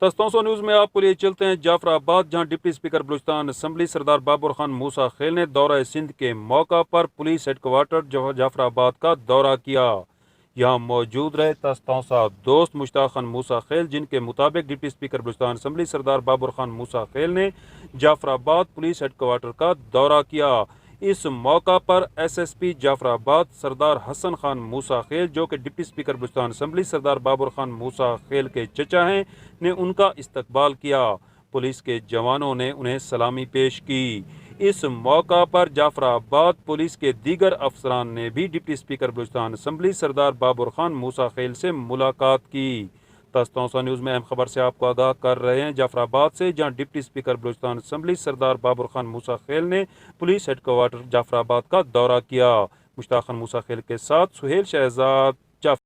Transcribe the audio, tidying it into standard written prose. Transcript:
تستونسو news میں آپ کو لیے چلتے ہیں جعفر آباد، جہاں ڈپٹی اسپیکر بلوچستان اسمبلی سردار بابر خان موسیٰ خیل نے دورہ سندھ کے موقع پر پولیس ہیڈ کوارٹر جعفر آباد کا دورہ کیا۔ یہاں موجود رہے تستونسا دوست مشتاق خان موسیٰ خیل، جن کے مطابق ڈپٹی اسپیکر بلوچستان اسمبلی سردار بابر خان موسیٰ خیل نے جعفر آباد پولیس ہیڈ کوارٹر کا دورہ کیا۔ اس موقع پر ایس ایس پی جعفر آباد سردار حسن خان موسیٰ خیل، جو کہ ڈپٹی اسپیکر بلوچستان اسمبلی سردار بابر خان موسیٰ خیل کے چچا ہیں، نے ان کا استقبال کیا۔ پولیس کے جوانوں نے انہیں سلامی پیش کی۔ اس موقع پر جعفر آباد پولیس کے دیگر افسران نے بھی ڈپٹی اسپیکر بلوچستان اسمبلی سردار بابر خان موسیٰ خیل سے ملاقات کی۔ تستونسا نیوز میں اہم خبر سے آپ کو آگاہ کر رہے ہیں جعفر آباد سے، جہاں ڈپٹی اسپیکر بلوچستان اسمبلی سردار بابر خان موسیٰ خیل نے پولیس ہیڈ کوارٹر جعفر آباد کا دورہ کیا۔ مشتاق خان موسیٰ خیل کے ساتھ سہیل شہزاد۔